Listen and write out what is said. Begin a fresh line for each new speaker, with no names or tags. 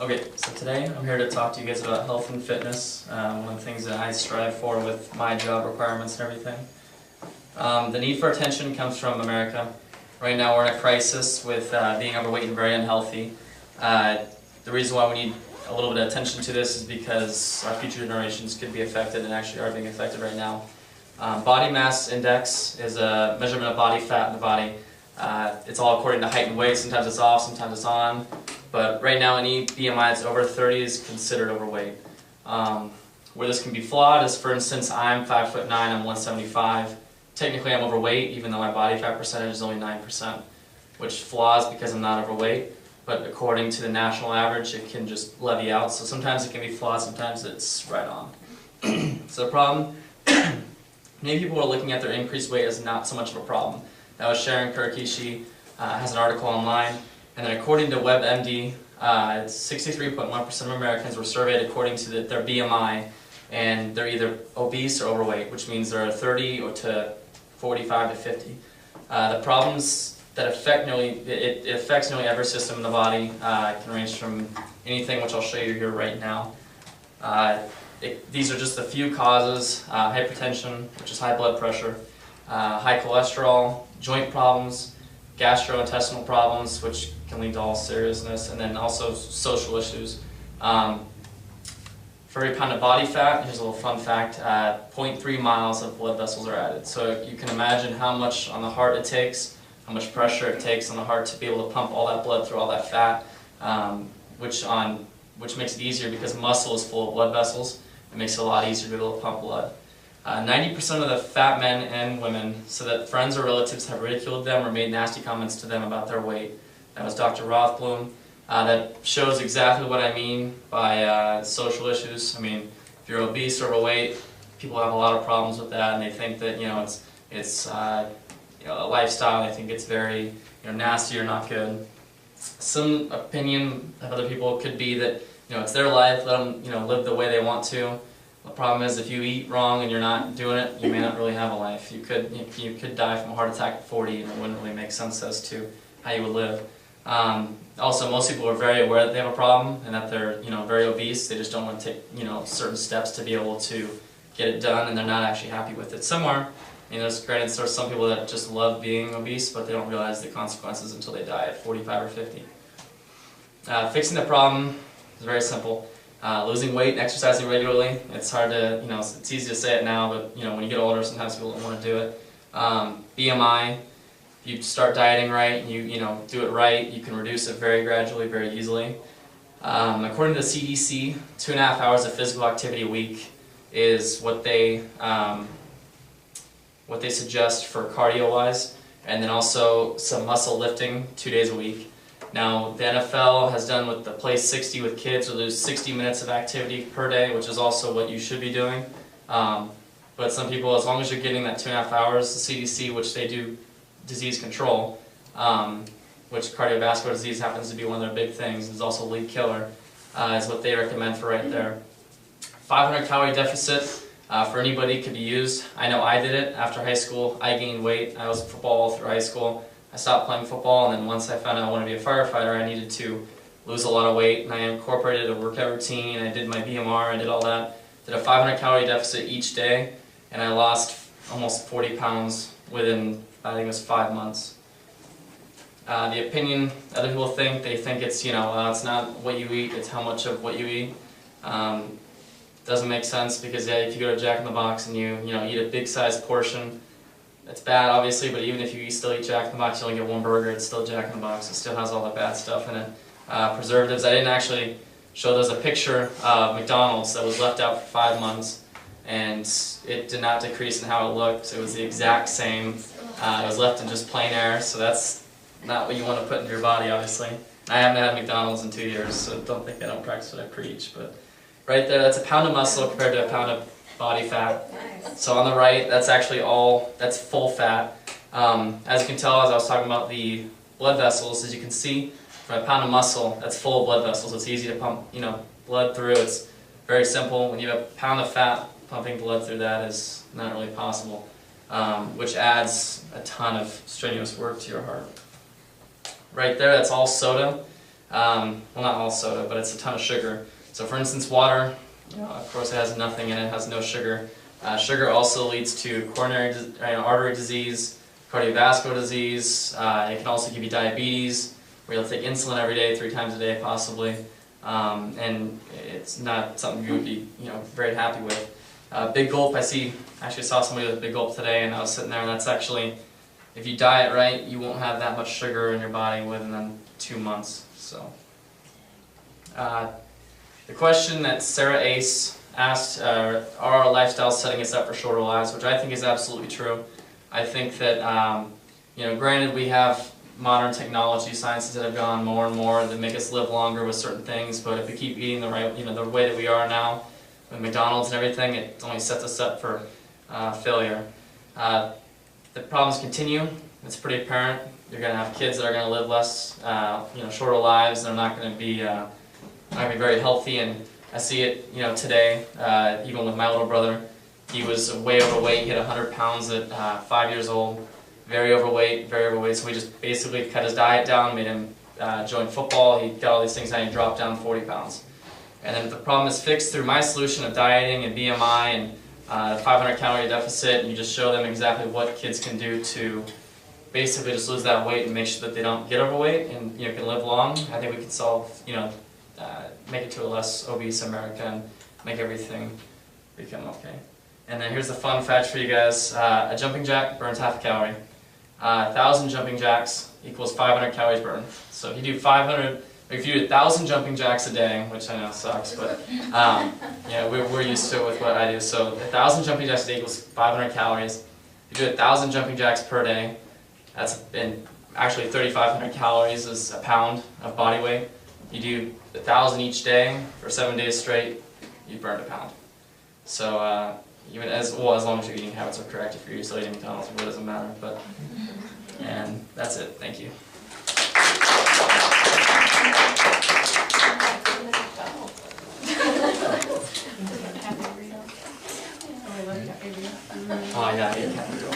Okay, so today I'm here to talk to you guys about health and fitness, one of the things that I strive for with my job requirements and everything. The need for attention comes from America. Right now we're in a crisis with being overweight and very unhealthy. The reason why we need a little bit of attention to this is because our future generations could be affected and actually are being affected right now. Body mass index is a measurement of body fat in the body. It's all according to height and weight. Sometimes it's off, sometimes it's on. But right now any BMI that's over 30 is considered overweight. Where this can be flawed is, for instance, I'm 5'9", I'm 175. Technically I'm overweight even though my body fat percentage is only 9%, which flaws because I'm not overweight. But according to the national average it can just levy out. So sometimes it can be flawed, sometimes it's right on. So the problem, many people are looking at their increased weight as not so much of a problem. That was Sharon Kirky. She has an article online. And then according to WebMD, 63.1% of Americans were surveyed according to their BMI, and they're either obese or overweight, which means they're 30 or to 45 to 50. The problems that affect it affects nearly every system in the body. It can range from anything, which I'll show you here right now. These are just a few causes: hypertension, which is high blood pressure, high cholesterol, joint problems, gastrointestinal problems, which can lead to all seriousness, and then also social issues. For every pound of body fat, here's a little fun fact, 0.3 miles of blood vessels are added. So you can imagine how much on the heart it takes, how much pressure it takes on the heart to be able to pump all that blood through all that fat, which makes it easier because muscle is full of blood vessels. It makes it a lot easier to be able to pump blood. 90% of the fat men and women said that friends or relatives have ridiculed them or made nasty comments to them about their weight. That was Dr. Rothblum. That shows exactly what I mean by social issues. I mean, if you're obese or overweight, people have a lot of problems with that, and they think that it's a lifestyle. They think it's very nasty or not good. Some opinion of other people could be that it's their life. Let them live the way they want to. The problem is, if you eat wrong and you're not doing it, you may not really have a life. You could die from a heart attack at 40, and it wouldn't really make sense as to how you would live. Also, most people are very aware that they have a problem and that they're very obese. They just don't want to take certain steps to be able to get it done, and they're not actually happy with it. Granted, there's some people that just love being obese, but they don't realize the consequences until they die at 45 or 50. Fixing the problem is very simple. Losing weight and exercising regularly. It's hard to, it's easy to say it now, but when you get older, sometimes people don't want to do it. BMI, if you start dieting right, and you do it right, you can reduce it very gradually, very easily. According to the CDC, 2.5 hours of physical activity a week is what they suggest for cardio-wise, and then also some muscle lifting 2 days a week. Now, the NFL has done with the Play 60 with kids, or lose 60 minutes of activity per day, which is also what you should be doing. But some people, as long as you're getting that 2.5 hours, the CDC, which they do disease control, which cardiovascular disease happens to be one of their big things, is also a lead killer, is what they recommend for right there. 500 calorie deficit for anybody could be used. I know I did it after high school. I gained weight. I was in football all through high school. I stopped playing football, and then once I found out I wanted to be a firefighter, I needed to lose a lot of weight, and I incorporated a workout routine. I did my BMR, I did all that. Did a 500 calorie deficit each day, and I lost almost 40 pounds within, I think it was 5 months. The opinion other people think, it's, it's not what you eat, it's how much of what you eat. Doesn't make sense because if you go to Jack in the Box and you eat a big sized portion, it's bad, obviously, but even if you still eat Jack in the Box, you only get one burger, it's still Jack in the Box. It still has all the bad stuff in it. Preservatives, I didn't actually show, there's a picture of McDonald's that was left out for 5 months, and it did not decrease in how it looked. It was the exact same. It was left in just plain air, so that's not what you want to put into your body, obviously. I haven't had McDonald's in 2 years, so don't think I don't practice what I preach. But right there, that's a pound of muscle compared to a pound of body fat. Nice. So on the right, that's actually that's full fat. As you can tell, as I was talking about the blood vessels, as you can see, for a pound of muscle, that's full of blood vessels. It's easy to pump, blood through. It's very simple. When you have a pound of fat, pumping blood through that is not really possible, which adds a ton of strenuous work to your heart. Right there, that's all soda. Well, not all soda, but it's a ton of sugar. So for instance, water, of course it has nothing in it, it has no sugar. Sugar also leads to coronary artery disease, cardiovascular disease. It can also give you diabetes, where you'll take insulin every day, 3 times a day possibly. And it's not something you would be very happy with. Big gulp, actually saw somebody with a big gulp today, and I was sitting there, and that's actually, if you diet right, you won't have that much sugar in your body within 2 months. So, the question that Sarah Ace asked, are our lifestyles setting us up for shorter lives, which I think is absolutely true. I think that, granted we have modern technology, sciences that have gone more and more that make us live longer with certain things, but if we keep eating the right, the way that we are now, with McDonald's and everything, it only sets us up for failure. The problems continue. It's pretty apparent. You're going to have kids that are going to live less, shorter lives. They're not going to be very healthy, and I see it, today. Even with my little brother, he was way overweight. He had 100 pounds at 5 years old. Very overweight. So we just basically cut his diet down, made him join football. He got all these things down. He dropped down 40 pounds. And then if the problem is fixed through my solution of dieting and BMI and 500 calorie deficit, and you just show them exactly what kids can do to basically just lose that weight and make sure that they don't get overweight and can live long, I think we can solve, make it to a less obese America and make everything become okay. And then here's the fun fact for you guys. A jumping jack burns half a calorie. 1,000 jumping jacks equals 500 calories burned. So if you do 1,000 jumping jacks a day, which I know sucks, but we're used to it with what I do. So 1,000 jumping jacks a day equals 500 calories. If you do 1,000 jumping jacks per day, that's actually 3,500 calories is a pound of body weight. You do 1,000 each day for 7 days straight, you burned a pound. So even as long as your eating habits are correct, if you're still eating McDonald's, it really doesn't matter. And that's it. Thank you. Oh yeah, I ate